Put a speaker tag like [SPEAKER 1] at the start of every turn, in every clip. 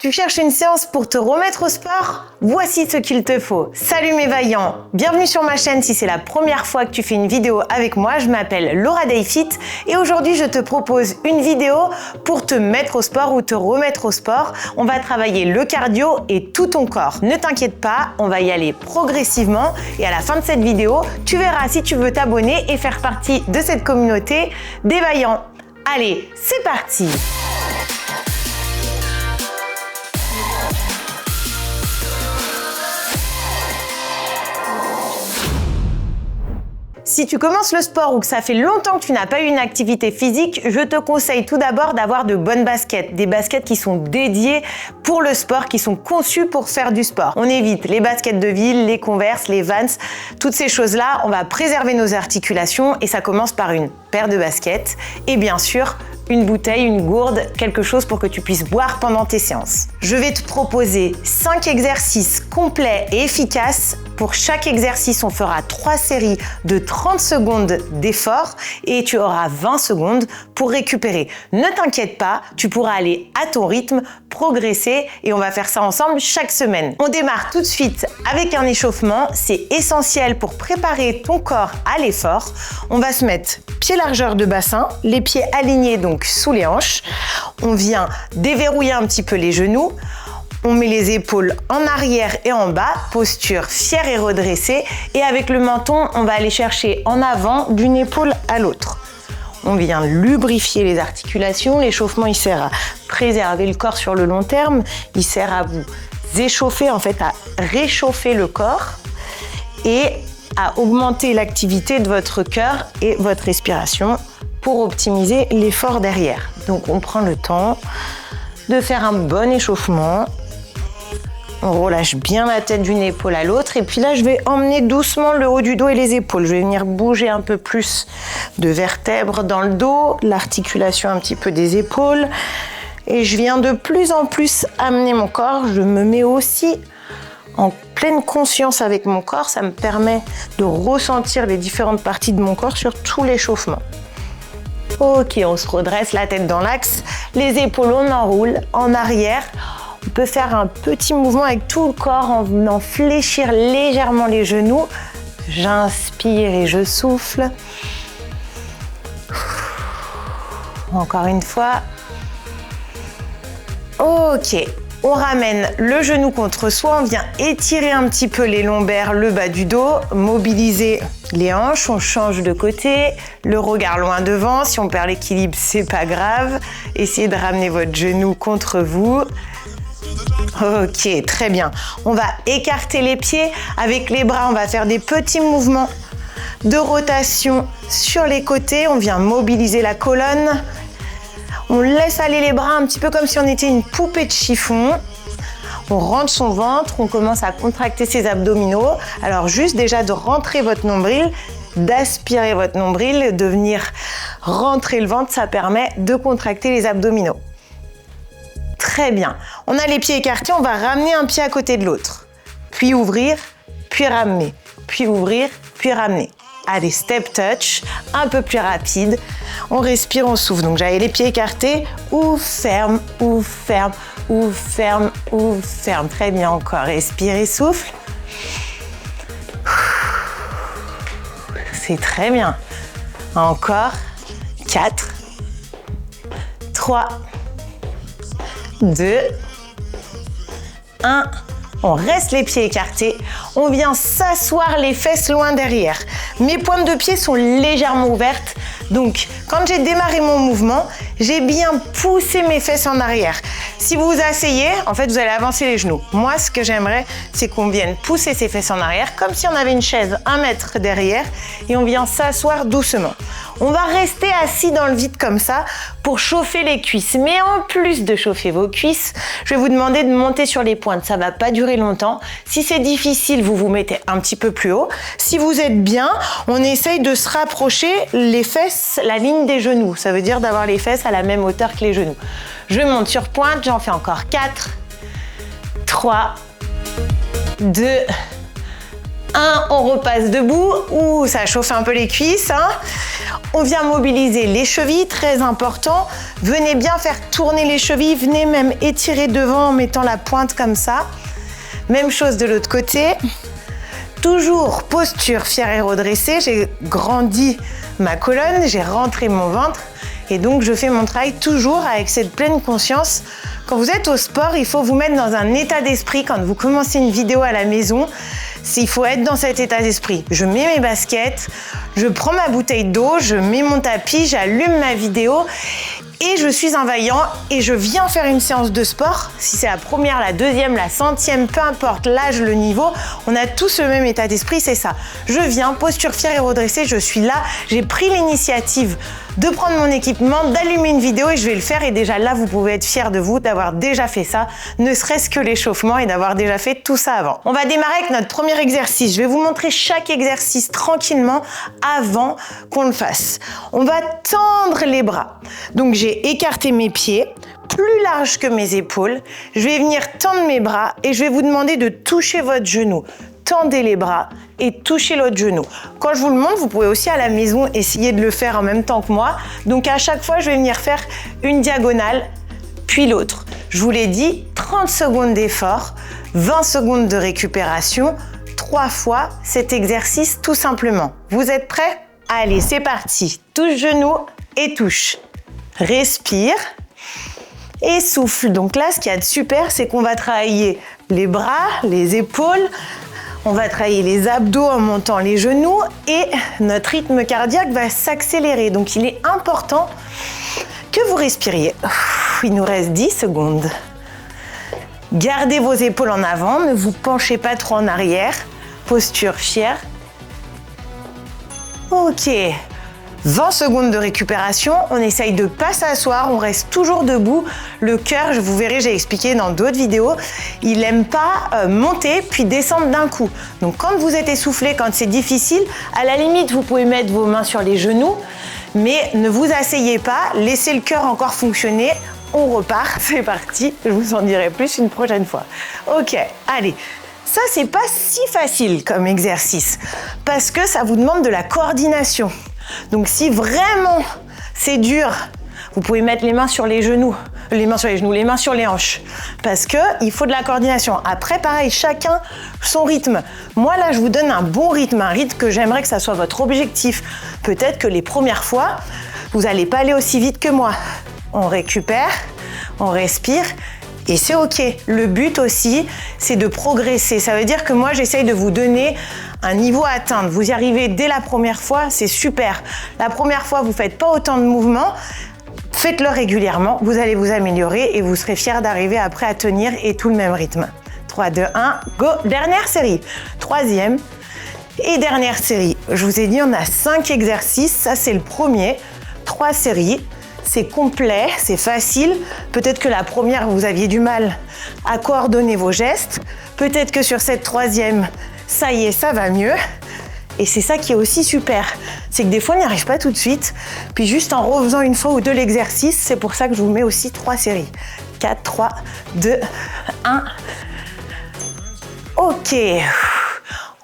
[SPEAKER 1] Tu cherches une séance pour te remettre au sport? Voici ce qu'il te faut. Salut mes vaillants! Bienvenue sur ma chaîne si c'est la première fois que tu fais une vidéo avec moi. Je m'appelle Laura Dayfit et aujourd'hui je te propose une vidéo pour te mettre au sport ou te remettre au sport. On va travailler le cardio et tout ton corps. Ne t'inquiète pas, on va y aller progressivement et à la fin de cette vidéo, tu verras si tu veux t'abonner et faire partie de cette communauté des vaillants. Allez, c'est parti! Si tu commences le sport ou que ça fait longtemps que tu n'as pas eu une activité physique, je te conseille tout d'abord d'avoir de bonnes baskets. Des baskets qui sont dédiées pour le sport, qui sont conçues pour faire du sport. On évite les baskets de ville, les Converse, les Vans, toutes ces choses-là. On va préserver nos articulations et ça commence par une paire de baskets et bien sûr, une bouteille, une gourde, quelque chose pour que tu puisses boire pendant tes séances. Je vais te proposer 5 exercices complets et efficaces. Pour chaque exercice, on fera 3 séries de 30 secondes d'effort et tu auras 20 secondes pour récupérer. Ne t'inquiète pas, tu pourras aller à ton rythme, progresser et on va faire ça ensemble chaque semaine. On démarre tout de suite avec un échauffement. C'est essentiel pour préparer ton corps à l'effort. On va se mettre pied largeur de bassin, les pieds alignés donc sous les hanches. On vient déverrouiller un petit peu les genoux. On met les épaules en arrière et en bas, posture fière et redressée. Et avec le menton, on va aller chercher en avant d'une épaule à l'autre. On vient lubrifier les articulations. L'échauffement, il sert à préserver le corps sur le long terme. Il sert à vous échauffer, en fait, à réchauffer le corps et à augmenter l'activité de votre cœur et votre respiration pour optimiser l'effort derrière. Donc, on prend le temps de faire un bon échauffement. On relâche bien la tête d'une épaule à l'autre et puis là je vais emmener doucement le haut du dos et les épaules. Je vais venir bouger un peu plus de vertèbres dans le dos, l'articulation un petit peu des épaules et je viens de plus en plus amener mon corps. Je me mets aussi en pleine conscience avec mon corps. Ça me permet de ressentir les différentes parties de mon corps sur tout l'échauffement. Ok, on se redresse, la tête dans l'axe, les épaules on enroule en arrière. On peut faire un petit mouvement avec tout le corps en venant fléchir légèrement les genoux. J'inspire et je souffle. Encore une fois. Ok, on ramène le genou contre soi. On vient étirer un petit peu les lombaires, le bas du dos, mobiliser les hanches. On change de côté, le regard loin devant. Si on perd l'équilibre, c'est pas grave. Essayez de ramener votre genou contre vous. Ok, très bien. On va écarter les pieds. Avec les bras, on va faire des petits mouvements de rotation sur les côtés. On vient mobiliser la colonne. On laisse aller les bras un petit peu comme si on était une poupée de chiffon. On rentre son ventre, on commence à contracter ses abdominaux. Alors juste déjà de rentrer votre nombril, d'aspirer votre nombril, de venir rentrer le ventre, ça permet de contracter les abdominaux. Très bien. On a les pieds écartés, on va ramener un pied à côté de l'autre. Puis ouvrir, puis ramener. Puis ouvrir, puis ramener. Allez, step touch, un peu plus rapide. On respire, on souffle. Donc j'avais les pieds écartés, ouvre, ferme, ouvre, ferme, ouvre, ferme, ouvre, ferme. Très bien encore. Respire et souffle. C'est très bien. Encore. 4, 3, 2, 1. On reste les pieds écartés. On vient s'asseoir les fesses loin derrière. Mes pointes de pied sont légèrement ouvertes. Donc, quand j'ai démarré mon mouvement, j'ai bien poussé mes fesses en arrière. Si vous vous asseyez, en fait, vous allez avancer les genoux. Moi, ce que j'aimerais, c'est qu'on vienne pousser ses fesses en arrière, comme si on avait une chaise 1 mètre derrière, et on vient s'asseoir doucement. On va rester assis dans le vide comme ça pour chauffer les cuisses. Mais en plus de chauffer vos cuisses, je vais vous demander de monter sur les pointes. Ça va pas durer longtemps. Si c'est difficile, vous vous mettez un petit peu plus haut. Si vous êtes bien, on essaye de se rapprocher les fesses, la ligne des genoux. Ça veut dire d'avoir les fesses à la même hauteur que les genoux. Je monte sur pointe, j'en fais encore 4, 3, 2, 1. On repasse debout. Ouh, ça chauffe un peu les cuisses, hein. On vient mobiliser les chevilles, très important. Venez bien faire tourner les chevilles, venez même étirer devant en mettant la pointe comme ça. Même chose de l'autre côté. Toujours posture fière et redressée. J'ai grandi ma colonne, j'ai rentré mon ventre et donc je fais mon travail toujours avec cette pleine conscience. Quand vous êtes au sport, il faut vous mettre dans un état d'esprit. Quand vous commencez une vidéo à la maison, il faut être dans cet état d'esprit. Je mets mes baskets, je prends ma bouteille d'eau, je mets mon tapis, j'allume ma vidéo et je suis un vaillant et je viens faire une séance de sport. Si c'est la première, la deuxième, la centième, peu importe l'âge, le niveau, on a tous le même état d'esprit, c'est ça. Je viens, posture fière et redressée, je suis là, j'ai pris l'initiative de prendre mon équipement, d'allumer une vidéo et je vais le faire. Et déjà là, vous pouvez être fiers de vous d'avoir déjà fait ça, ne serait-ce que l'échauffement et d'avoir déjà fait tout ça avant. On va démarrer avec notre premier exercice. Je vais vous montrer chaque exercice tranquillement avant qu'on le fasse. On va tendre les bras. Donc j'ai écarté mes pieds, plus large que mes épaules. Je vais venir tendre mes bras et je vais vous demander de toucher votre genou. Tendez les bras et touchez l'autre genou. Quand je vous le montre, vous pouvez aussi à la maison essayer de le faire en même temps que moi. Donc à chaque fois, je vais venir faire une diagonale, puis l'autre. Je vous l'ai dit, 30 secondes d'effort, 20 secondes de récupération, 3 fois cet exercice tout simplement. Vous êtes prêts? Allez, c'est parti. Touche genou et touche. Respire et souffle. Donc là, ce qu'il y a de super, c'est qu'on va travailler les bras, les épaules. On va travailler les abdos en montant les genoux et notre rythme cardiaque va s'accélérer. Donc, il est important que vous respiriez. Il nous reste 10 secondes. Gardez vos épaules en avant, ne vous penchez pas trop en arrière. Posture fière. Ok. 20 secondes de récupération, on essaye de ne pas s'asseoir, on reste toujours debout. Le cœur, vous verrez, j'ai expliqué dans d'autres vidéos, il n'aime pas monter puis descendre d'un coup. Donc quand vous êtes essoufflé, quand c'est difficile, à la limite, vous pouvez mettre vos mains sur les genoux, mais ne vous asseyez pas, laissez le cœur encore fonctionner. On repart, c'est parti, je vous en dirai plus une prochaine fois. Ok, allez. Ça, c'est pas si facile comme exercice parce que ça vous demande de la coordination. Donc si vraiment c'est dur, vous pouvez mettre les mains sur les genoux, les mains sur les hanches parce que il faut de la coordination. Après pareil, chacun son rythme. Moi là, je vous donne un bon rythme, un rythme que j'aimerais que ça soit votre objectif. Peut-être que les premières fois, vous n'allez pas aller aussi vite que moi. On récupère, on respire. Et c'est ok. Le but aussi, c'est de progresser. Ça veut dire que moi, j'essaye de vous donner un niveau à atteindre. Vous y arrivez dès la première fois, c'est super. La première fois, vous ne faites pas autant de mouvements. Faites-le régulièrement. Vous allez vous améliorer et vous serez fiers d'arriver après à tenir et tout le même rythme. 3, 2, 1, go. Dernière série. Troisième et dernière série. Je vous ai dit, on a 5 exercices. Ça, c'est le premier. 3 séries. C'est complet, c'est facile. Peut-être que la première, vous aviez du mal à coordonner vos gestes. Peut-être que sur cette troisième, ça y est, ça va mieux. Et c'est ça qui est aussi super. C'est que des fois, on n'y arrive pas tout de suite. Puis juste en refaisant une fois ou deux l'exercice, c'est pour ça que je vous mets aussi 3 séries. 4, 3, 2, 1. Ok.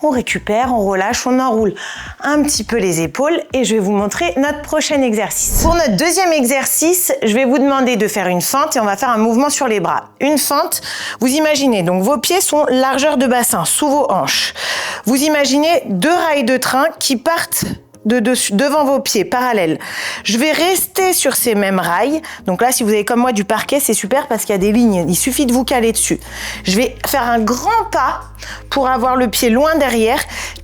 [SPEAKER 1] On récupère, on relâche, on enroule un petit peu les épaules et je vais vous montrer notre prochain exercice. Pour notre deuxième exercice, je vais vous demander de faire une fente et on va faire un mouvement sur les bras. Une fente, vous imaginez, donc vos pieds sont largeur de bassin, sous vos hanches. Vous imaginez 2 rails de train qui partent devant vos pieds, parallèles. Je vais rester sur ces mêmes rails. Donc là, si vous avez comme moi du parquet, c'est super parce qu'il y a des lignes. Il suffit de vous caler dessus. Je vais faire un grand pas pour avoir le pied loin derrière.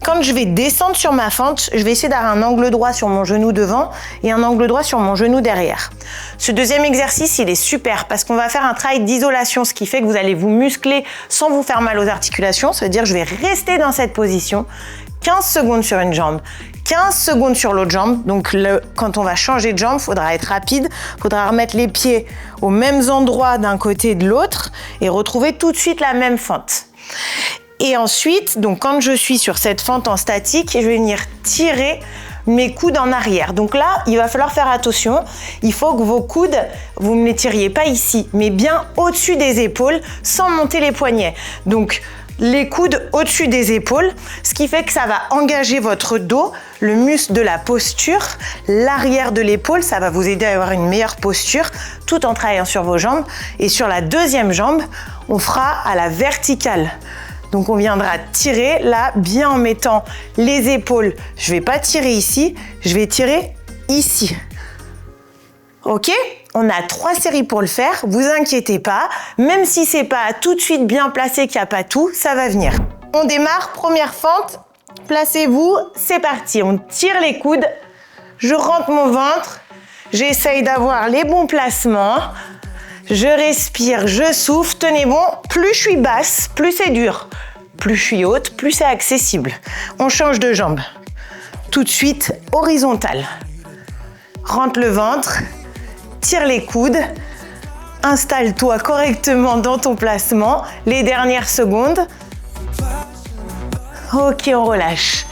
[SPEAKER 1] Quand je vais descendre sur ma fente, je vais essayer d'avoir un angle droit sur mon genou devant et un angle droit sur mon genou derrière. Ce deuxième exercice, il est super parce qu'on va faire un travail d'isolation, ce qui fait que vous allez vous muscler sans vous faire mal aux articulations. Ça veut dire que je vais rester dans cette position 15 secondes sur une jambe, 15 secondes sur l'autre jambe. Donc quand on va changer de jambe, il faudra être rapide. Il faudra remettre les pieds aux mêmes endroits d'un côté et de l'autre et retrouver tout de suite la même fente. Et ensuite, donc quand je suis sur cette fente en statique, je vais venir tirer mes coudes en arrière. Donc là, il va falloir faire attention. Il faut que vos coudes, vous ne les tiriez pas ici, mais bien au-dessus des épaules sans monter les poignets. Donc les coudes au-dessus des épaules, ce qui fait que ça va engager votre dos, le muscle de la posture, l'arrière de l'épaule, ça va vous aider à avoir une meilleure posture tout en travaillant sur vos jambes. Et sur la deuxième jambe, on fera à la verticale. Donc on viendra tirer là, bien en mettant les épaules. Je ne vais pas tirer ici, je vais tirer ici. Ok? On a 3 séries pour le faire, vous inquiétez pas. Même si c'est pas tout de suite bien placé, qu'il n'y a pas tout, ça va venir. On démarre, première fente, placez-vous, c'est parti. On tire les coudes, je rentre mon ventre, j'essaye d'avoir les bons placements. Je respire, je souffle, tenez bon. Plus je suis basse, plus c'est dur. Plus je suis haute, plus c'est accessible. On change de jambe. Tout de suite, horizontale. Rentre le ventre, tire les coudes, installe-toi correctement dans ton placement. Les dernières secondes. Ok, on relâche.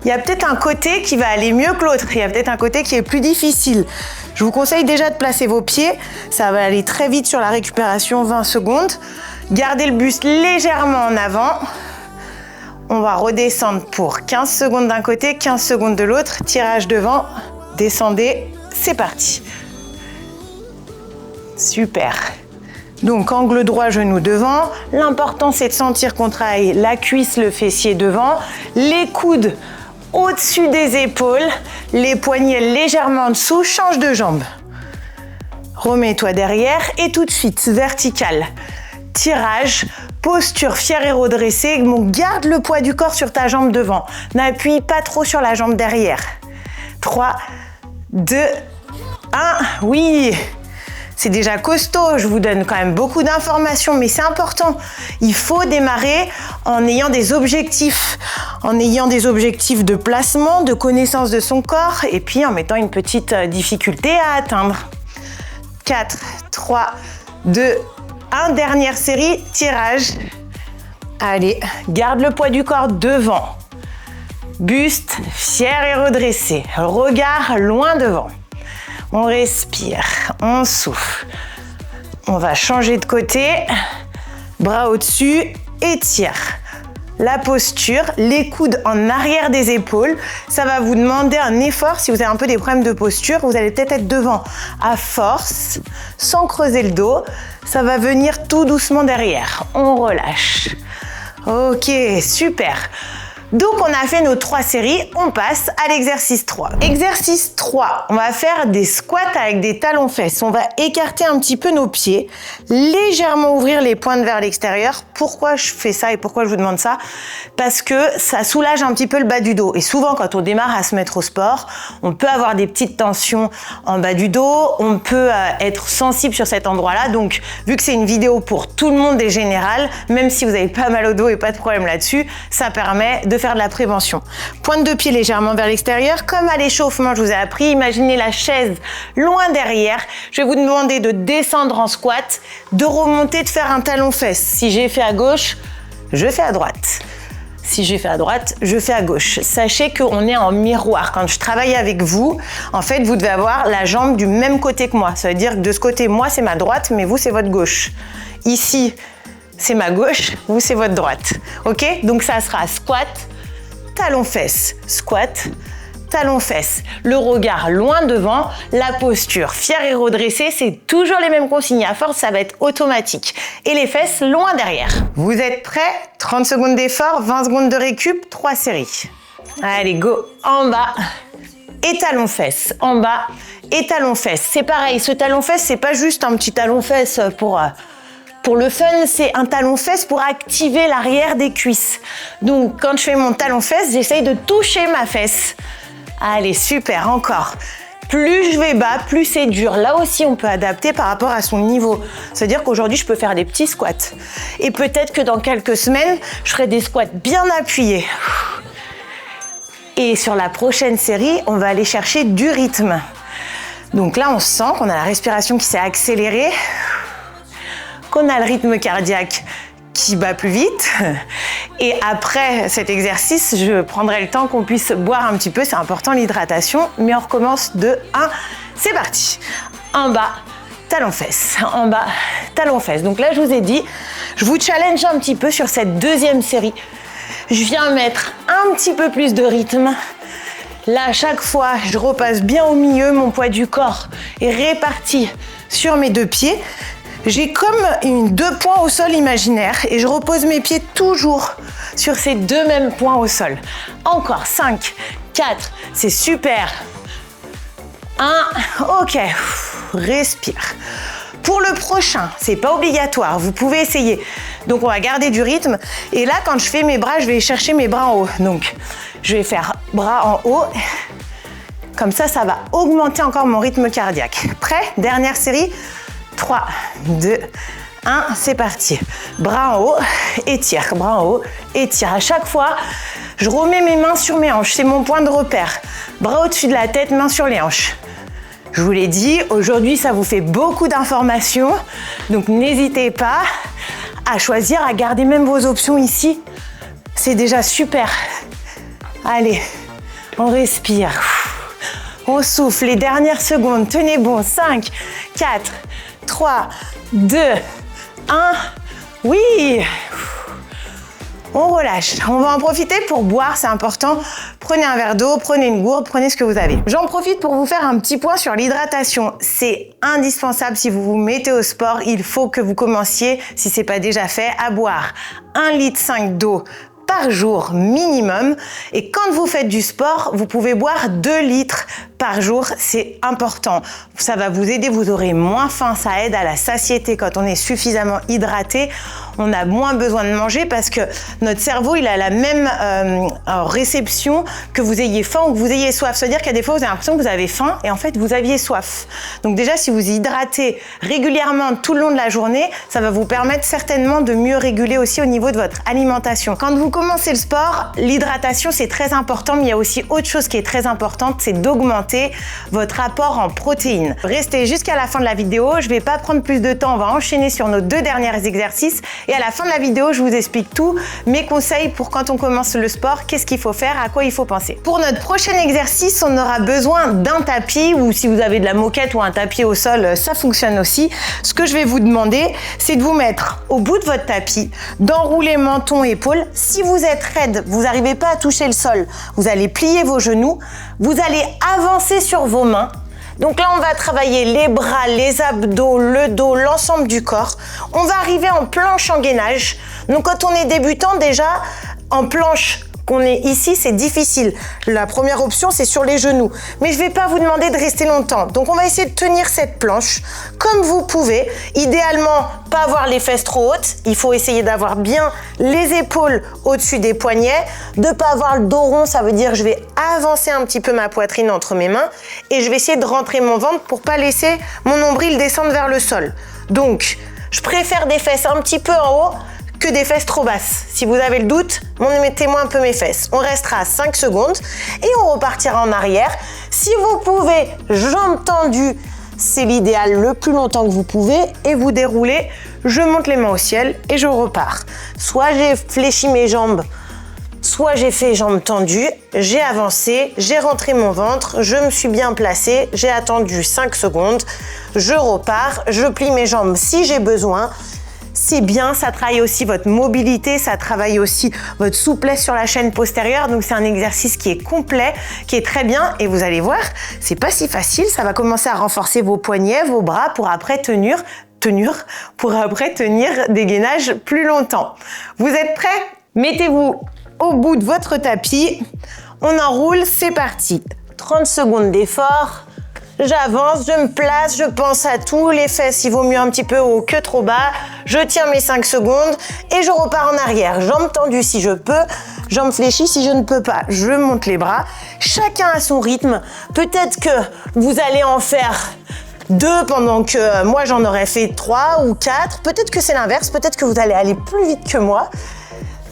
[SPEAKER 1] Il y a peut-être un côté qui va aller mieux que l'autre. Il y a peut-être un côté qui est plus difficile. Je vous conseille déjà de placer vos pieds. Ça va aller très vite sur la récupération, 20 secondes. Gardez le buste légèrement en avant. On va redescendre pour 15 secondes d'un côté, 15 secondes de l'autre. Tirage devant, descendez, c'est parti. Super. Donc angle droit, genou devant. L'important c'est de sentir qu'on travaille la cuisse, le fessier devant. Les coudes au-dessus des épaules, les poignets légèrement en dessous, change de jambe. Remets-toi derrière et tout de suite, vertical. Tirage, posture fière et redressée. Bon, garde le poids du corps sur ta jambe devant. N'appuie pas trop sur la jambe derrière. 3, 2, 1, oui! C'est déjà costaud, je vous donne quand même beaucoup d'informations, mais c'est important. Il faut démarrer en ayant des objectifs. En ayant des objectifs de placement, de connaissance de son corps, et puis en mettant une petite difficulté à atteindre. 4, 3, 2, 1. Dernière série, tirage. Allez, garde le poids du corps devant. Buste, fier et redressé. Regard loin devant. On respire, on souffle. On va changer de côté. Bras au-dessus, étire. La posture, les coudes en arrière des épaules. Ça va vous demander un effort. Si vous avez un peu des problèmes de posture, vous allez peut-être être devant à force, sans creuser le dos. Ça va venir tout doucement derrière. On relâche. Ok, super. Donc, on a fait nos 3 séries, on passe à l'exercice 3. Exercice 3, on va faire des squats avec des talons-fesses. On va écarter un petit peu nos pieds, légèrement ouvrir les pointes vers l'extérieur. Pourquoi je fais ça et pourquoi je vous demande ça? Parce que ça soulage un petit peu le bas du dos. Et souvent, quand on démarre à se mettre au sport, on peut avoir des petites tensions en bas du dos, on peut être sensible sur cet endroit-là. Donc, vu que c'est une vidéo pour tout le monde et général, même si vous n'avez pas mal au dos et pas de problème là-dessus, ça permet de faire de la prévention. Pointe de pied légèrement vers l'extérieur, comme à l'échauffement, je vous ai appris. Imaginez la chaise loin derrière. Je vais vous demander de descendre en squat, de remonter, de faire un talon-fesse. Si j'ai fait à gauche, je fais à droite. Si j'ai fait à droite, je fais à gauche. Sachez qu'on est en miroir. Quand je travaille avec vous, en fait, vous devez avoir la jambe du même côté que moi. Ça veut dire que de ce côté, moi, c'est ma droite, mais vous, c'est votre gauche. Ici, c'est ma gauche, vous, c'est votre droite. Ok? Donc, ça sera squat, talon-fesse, squat, talon-fesse. Le regard loin devant, la posture fière et redressée, c'est toujours les mêmes consignes. À force, ça va être automatique. Et les fesses loin derrière. Vous êtes prêts? 30 secondes d'effort, 20 secondes de récup, 3 séries. Allez, go! En bas, et talon-fesse. En bas, et talon-fesse. C'est pareil, ce talon-fesse, c'est pas juste un petit talon-fesse pour le fun, c'est un talon-fesse pour activer l'arrière des cuisses. Donc, quand je fais mon talon-fesse, j'essaye de toucher ma fesse. Allez, super, encore. Plus je vais bas, plus c'est dur. Là aussi, on peut adapter par rapport à son niveau. C'est-à-dire qu'aujourd'hui, je peux faire des petits squats. Et peut-être que dans quelques semaines, je ferai des squats bien appuyés. Et sur la prochaine série, on va aller chercher du rythme. Donc là, on sent qu'on a la respiration qui s'est accélérée, qu'on a le rythme cardiaque qui bat plus vite. Et après cet exercice, je prendrai le temps qu'on puisse boire un petit peu. C'est important l'hydratation, mais on recommence de 1. C'est parti. En bas talon-fesse, en bas, talon-fesse. Donc là, je vous ai dit, je vous challenge un petit peu sur cette deuxième série. Je viens mettre un petit peu plus de rythme. Là, à chaque fois, je repasse bien au milieu, mon poids du corps est réparti sur mes deux pieds. J'ai comme 2 points au sol imaginaire et je repose mes pieds toujours sur ces 2 mêmes points au sol. Encore 5, 4, c'est super. 1, ok, respire. Pour le prochain, c'est pas obligatoire, vous pouvez essayer. Donc on va garder du rythme et là quand je fais mes bras, je vais chercher mes bras en haut. Donc je vais faire bras en haut. Comme ça, ça va augmenter encore mon rythme cardiaque. Prêt? Dernière série. 3, 2, 1, c'est parti. Bras en haut, étire, bras en haut, étire. À chaque fois, je remets mes mains sur mes hanches, c'est mon point de repère. Bras au-dessus de la tête, mains sur les hanches. Je vous l'ai dit, aujourd'hui, ça vous fait beaucoup d'informations, donc n'hésitez pas à choisir, à garder même vos options ici. C'est déjà super. Allez, on respire. On souffle, les dernières secondes, tenez bon. 5, 4, 3, 2, 1, oui! On relâche. On va en profiter pour boire, c'est important. Prenez un verre d'eau, prenez une gourde, prenez ce que vous avez. J'en profite pour vous faire un petit point sur l'hydratation. C'est indispensable si vous vous mettez au sport. Il faut que vous commenciez, si ce n'est pas déjà fait, à boire 1,5 litre d'eau par jour minimum. Et quand vous faites du sport, vous pouvez boire 2 litres par jour, c'est important. Ça va vous aider, vous aurez moins faim, ça aide à la satiété quand on est suffisamment hydraté. On a moins besoin de manger parce que notre cerveau, il a la même réception que vous ayez faim ou que vous ayez soif. C'est-à-dire qu'il y a des fois, vous avez l'impression que vous avez faim et en fait, vous aviez soif. Donc déjà, si vous hydratez régulièrement tout le long de la journée, ça va vous permettre certainement de mieux réguler aussi au niveau de votre alimentation. Quand vous commencez le sport, l'hydratation, c'est très important, mais il y a aussi autre chose qui est très importante, c'est d'augmenter votre apport en protéines. Restez jusqu'à la fin de la vidéo, je ne vais pas prendre plus de temps, on va enchaîner sur nos 2 derniers exercices et à la fin de la vidéo, je vous explique tout, mes conseils pour quand on commence le sport, qu'est-ce qu'il faut faire, à quoi il faut penser. Pour notre prochain exercice, on aura besoin d'un tapis ou si vous avez de la moquette ou un tapis au sol, ça fonctionne aussi. Ce que je vais vous demander, c'est de vous mettre au bout de votre tapis, d'enrouler menton, épaules. Si vous êtes raide, vous n'arrivez pas à toucher le sol, vous allez plier vos genoux, vous allez avancer sur vos mains. Donc là, on va travailler les bras, les abdos, le dos, l'ensemble du corps. On va arriver en planche en gainage. Donc quand on est débutant, déjà, en planche, qu'on est ici, c'est difficile. La première option, c'est sur les genoux. Mais je ne vais pas vous demander de rester longtemps. Donc, on va essayer de tenir cette planche comme vous pouvez. Idéalement, pas avoir les fesses trop hautes. Il faut essayer d'avoir bien les épaules au-dessus des poignets. De ne pas avoir le dos rond, ça veut dire que je vais avancer un petit peu ma poitrine entre mes mains et je vais essayer de rentrer mon ventre pour ne pas laisser mon nombril descendre vers le sol. Donc, je préfère des fesses un petit peu en haut que des fesses trop basses. Si vous avez le doute, mettez-moi un peu mes fesses. On restera 5 secondes et on repartira en arrière. Si vous pouvez, jambes tendues, c'est l'idéal le plus longtemps que vous pouvez et vous déroulez. Je monte les mains au ciel et je repars. Soit j'ai fléchi mes jambes, soit j'ai fait jambes tendues, j'ai avancé, j'ai rentré mon ventre, je me suis bien placée, j'ai attendu 5 secondes, je repars, je plie mes jambes si j'ai besoin. C'est bien, ça travaille aussi votre mobilité, ça travaille aussi votre souplesse sur la chaîne postérieure. Donc c'est un exercice qui est complet, qui est très bien. Et vous allez voir, c'est pas si facile. Ça va commencer à renforcer vos poignets, vos bras pour après tenir des gainages plus longtemps. Vous êtes prêts? Mettez-vous au bout de votre tapis. On enroule, c'est parti. 30 secondes d'effort. J'avance, je me place, je pense à tout. Les fesses, il vaut mieux un petit peu haut que trop bas. Je tiens mes 5 secondes et je repars en arrière. Jambes tendues si je peux, jambes fléchies si je ne peux pas. Je monte les bras. Chacun à son rythme. Peut-être que vous allez en faire 2 pendant que moi j'en aurais fait 3 ou 4. Peut-être que c'est l'inverse. Peut-être que vous allez aller plus vite que moi.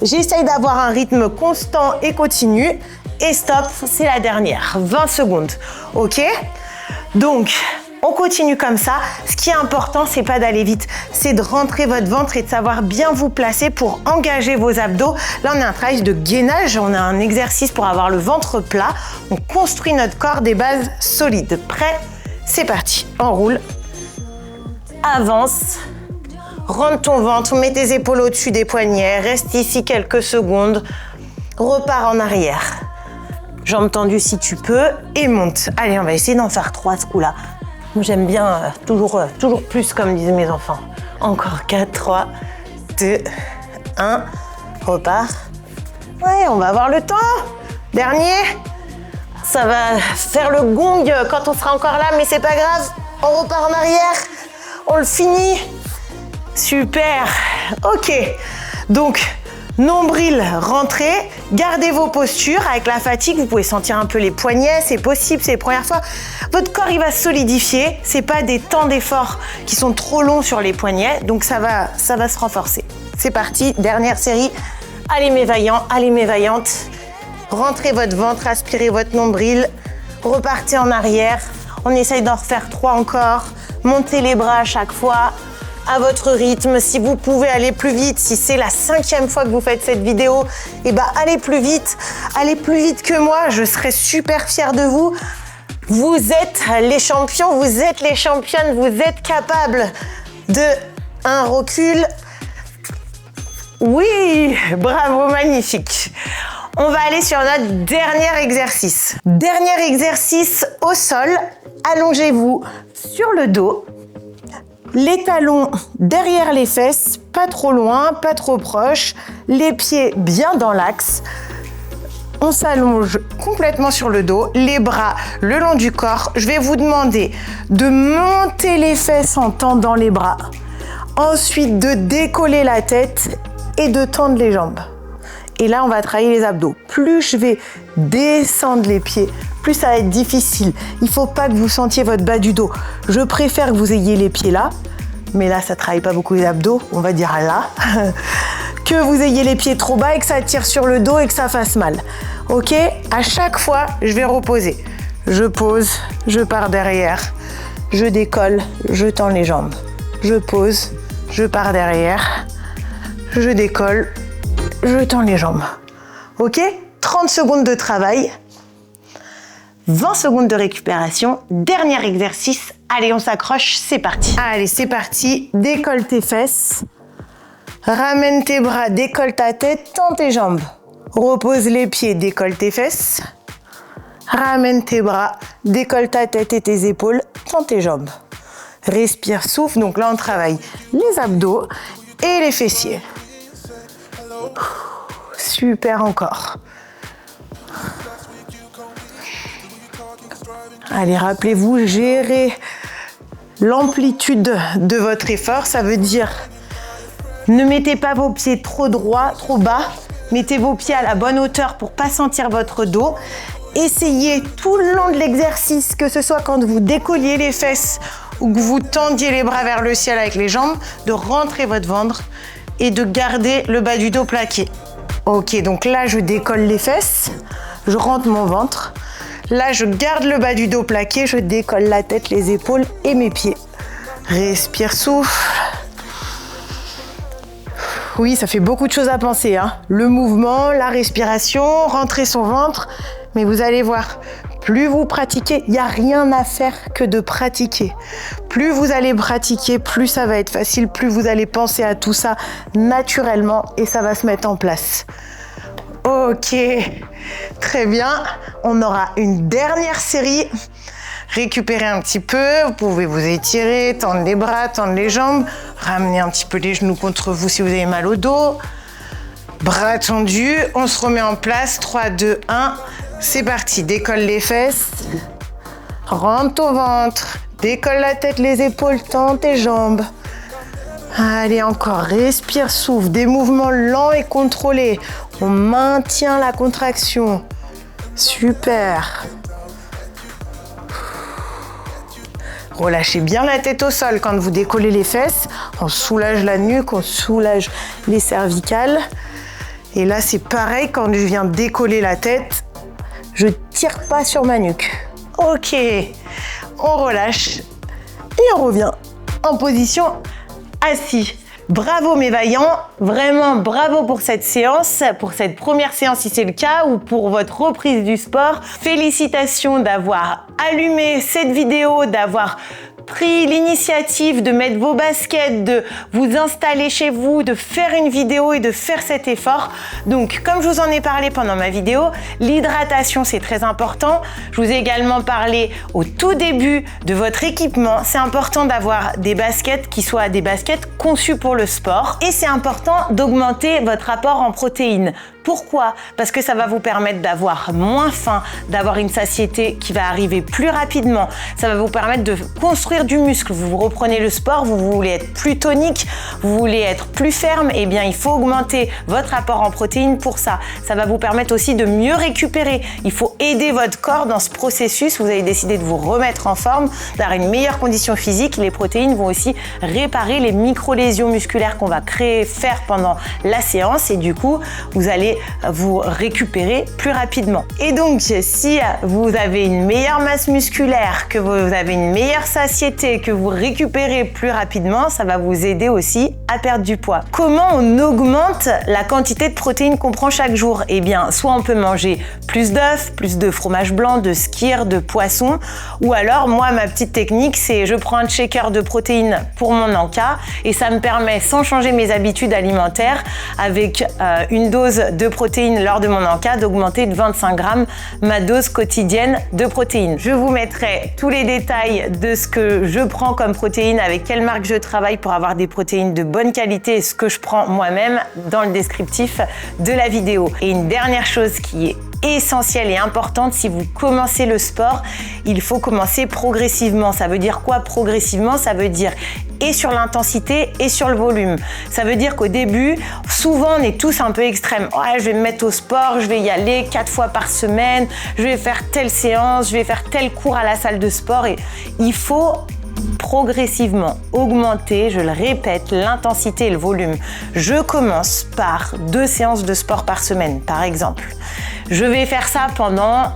[SPEAKER 1] J'essaye d'avoir un rythme constant et continu. Et stop, c'est la dernière. 20 secondes. Ok ? Donc, on continue comme ça. Ce qui est important, c'est pas d'aller vite, c'est de rentrer votre ventre et de savoir bien vous placer pour engager vos abdos. Là, on a un travail de gainage, on a un exercice pour avoir le ventre plat. On construit notre corps des bases solides. Prêt? C'est parti. On roule. avance. Rentre ton ventre, mets tes épaules au-dessus des poignets, reste ici quelques secondes, repars en arrière. Jambes tendues si tu peux et monte. Allez, on va essayer d'en faire 3 ce coup-là. J'aime bien toujours plus comme disent mes enfants. Encore 4, 3, 2, 1, repars. Ouais, on va avoir le temps. Dernier. Ça va faire le gong quand on sera encore là, mais c'est pas grave. On repart en arrière. On le finit. Super. Ok. Donc, nombril rentré. Gardez vos postures. Avec la fatigue, vous pouvez sentir un peu les poignets. C'est possible, c'est les premières fois. Votre corps, il va se solidifier. C'est pas des temps d'effort qui sont trop longs sur les poignets. Donc, ça va se renforcer. C'est parti. Dernière série. Allez mes vaillants, allez mes vaillantes. Rentrez votre ventre, aspirez votre nombril. Repartez en arrière. On essaye d'en refaire 3 encore. Montez les bras à chaque fois. À votre rythme, si vous pouvez aller plus vite, si c'est la 5e fois que vous faites cette vidéo, eh ben allez plus vite que moi, je serai super fière de vous. Vous êtes les champions, vous êtes les championnes, vous êtes capables de un recul. Oui, bravo, magnifique. On va aller sur notre dernier exercice. Dernier exercice au sol, allongez-vous sur le dos. Les talons derrière les fesses, pas trop loin, pas trop proche. Les pieds bien dans l'axe. On s'allonge complètement sur le dos, les bras le long du corps. Je vais vous demander de monter les fesses en tendant les bras. Ensuite, de décoller la tête et de tendre les jambes. Et là, on va travailler les abdos. Plus je vais descendre les pieds, plus ça va être difficile. Il ne faut pas que vous sentiez votre bas du dos. Je préfère que vous ayez les pieds là, mais là, ça ne travaille pas beaucoup les abdos, on va dire là, que vous ayez les pieds trop bas et que ça tire sur le dos et que ça fasse mal. Ok? À chaque fois, je vais reposer. Je pose, je pars derrière, je décolle, je tends les jambes. Je pose, je pars derrière, je décolle, je tends les jambes. Ok? 30 secondes de travail, 20 secondes de récupération. Dernier exercice. Allez, on s'accroche, c'est parti. Allez, c'est parti. Décolle tes fesses. Ramène tes bras, décolle ta tête, tends tes jambes. Repose les pieds, décolle tes fesses. Ramène tes bras, décolle ta tête et tes épaules, tends tes jambes. Respire, souffle. Donc là, on travaille les abdos et les fessiers. Super encore. Allez, rappelez-vous, gérez l'amplitude de votre effort. Ça veut dire, ne mettez pas vos pieds trop droits, trop bas. Mettez vos pieds à la bonne hauteur pour pas sentir votre dos. Essayez tout le long de l'exercice, que ce soit quand vous décolliez les fesses ou que vous tendiez les bras vers le ciel avec les jambes, de rentrer votre ventre et de garder le bas du dos plaqué. Ok, donc là, je décolle les fesses, je rentre mon ventre. Là, je garde le bas du dos plaqué, je décolle la tête, les épaules et mes pieds. Respire, souffle. Oui, ça fait beaucoup de choses à penser, hein. Le mouvement, la respiration, rentrer son ventre. Mais vous allez voir, plus vous pratiquez, il n'y a rien à faire que de pratiquer. Plus vous allez pratiquer, plus ça va être facile, plus vous allez penser à tout ça naturellement et ça va se mettre en place. Ok, très bien. On aura une dernière série. Récupérez un petit peu, vous pouvez vous étirer, tendre les bras, tendre les jambes, ramener un petit peu les genoux contre vous si vous avez mal au dos. Bras tendus, on se remet en place. 3, 2, 1, c'est parti. Décolle les fesses, rentre ton ventre, décolle la tête, les épaules, tends tes jambes. Allez, encore, respire, souffle, des mouvements lents et contrôlés. On maintient la contraction. Super. Relâchez bien la tête au sol quand vous décollez les fesses. On soulage la nuque, on soulage les cervicales. Et là, c'est pareil, quand je viens décoller la tête, je tire pas sur ma nuque. Ok, on relâche et on revient en position assis. Bravo mes vaillants, vraiment bravo pour cette séance, pour cette première séance si c'est le cas, ou pour votre reprise du sport. Félicitations d'avoir allumé cette vidéo, d'avoir pris l'initiative de mettre vos baskets, de vous installer chez vous, de faire une vidéo et de faire cet effort. Donc, comme je vous en ai parlé pendant ma vidéo, l'hydratation, c'est très important. Je vous ai également parlé au tout début de votre équipement. C'est important d'avoir des baskets qui soient des baskets conçues pour le sport. Et c'est important d'augmenter votre apport en protéines. Pourquoi? Parce que ça va vous permettre d'avoir moins faim, d'avoir une satiété qui va arriver plus rapidement. Ça va vous permettre de construire du muscle. Vous reprenez le sport, vous voulez être plus tonique, vous voulez être plus ferme, eh bien il faut augmenter votre apport en protéines pour ça. Ça va vous permettre aussi de mieux récupérer. Il faut aider votre corps dans ce processus. Vous avez décidé de vous remettre en forme, d'avoir une meilleure condition physique. Les protéines vont aussi réparer les micro-lésions musculaires qu'on va faire pendant la séance et du coup, vous allez vous récupérer plus rapidement. Et donc, si vous avez une meilleure masse musculaire, que vous avez une meilleure satiété, que vous récupérez plus rapidement, ça va vous aider aussi à perdre du poids. Comment on augmente la quantité de protéines qu'on prend chaque jour? Eh bien, soit on peut manger plus d'œufs, plus de fromage blanc, de skyr, de poisson, ou alors, moi, ma petite technique, c'est je prends un shaker de protéines pour mon encas et ça me permet, sans changer mes habitudes alimentaires, avec une dose de protéines lors de mon encas, d'augmenter de 25 grammes ma dose quotidienne de protéines. Je vous mettrai tous les détails de ce que je prends comme protéines, avec quelle marque je travaille pour avoir des protéines de bonne qualité et ce que je prends moi-même dans le descriptif de la vidéo. Et une dernière chose qui est essentielle et importante, si vous commencez le sport, il faut commencer progressivement. Ça veut dire quoi progressivement? Ça veut dire et sur l'intensité et sur le volume. Ça veut dire qu'au début, souvent on est tous un peu extrêmes. Ouais, je vais me mettre au sport, je vais y aller 4 fois par semaine, je vais faire telle séance, je vais faire tel cours à la salle de sport. Et il faut progressivement augmenter, je le répète, l'intensité et le volume. Je commence par 2 séances de sport par semaine, par exemple. Je vais faire ça pendant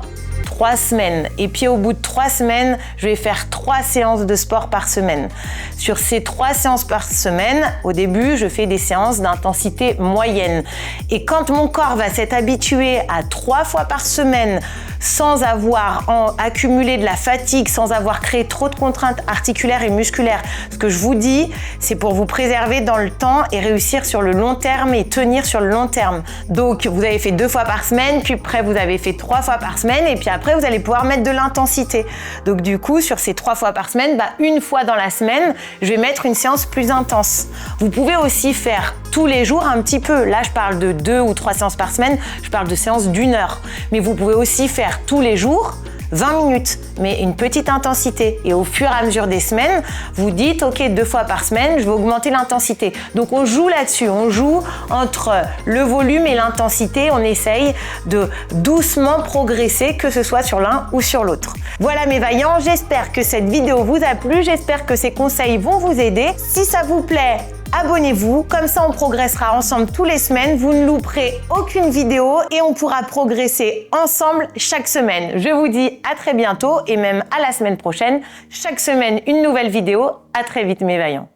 [SPEAKER 1] 3 semaines. Et puis au bout de 3 semaines, je vais faire 3 séances de sport par semaine. Sur ces 3 séances par semaine, au début, je fais des séances d'intensité moyenne. Et quand mon corps va s'être habitué à 3 fois par semaine, sans avoir accumulé de la fatigue, sans avoir créé trop de contraintes articulaires et musculaires, ce que je vous dis, c'est pour vous préserver dans le temps et réussir sur le long terme et tenir sur le long terme. Donc, vous avez fait 2 fois par semaine, puis après, vous avez fait 3 fois par semaine, et puis après, vous allez pouvoir mettre de l'intensité. Donc, du coup, sur ces 3 fois par semaine, une fois dans la semaine, je vais mettre une séance plus intense. Vous pouvez aussi faire tous les jours un petit peu. Là, je parle de 2 ou 3 séances par semaine, je parle de séances d'1 heure. Mais vous pouvez aussi faire tous les jours 20 minutes, mais une petite intensité. Et au fur et à mesure des semaines, vous dites, ok, 2 fois par semaine, je vais augmenter l'intensité. Donc on joue là-dessus, on joue entre le volume et l'intensité. On essaye de doucement progresser, que ce soit sur l'un ou sur l'autre. Voilà mes vaillants, j'espère que cette vidéo vous a plu, j'espère que ces conseils vont vous aider. Si ça vous plaît, abonnez-vous, comme ça on progressera ensemble tous les semaines, vous ne louperez aucune vidéo et on pourra progresser ensemble chaque semaine. Je vous dis à très bientôt et même à la semaine prochaine. Chaque semaine, une nouvelle vidéo. À très vite mes vaillants.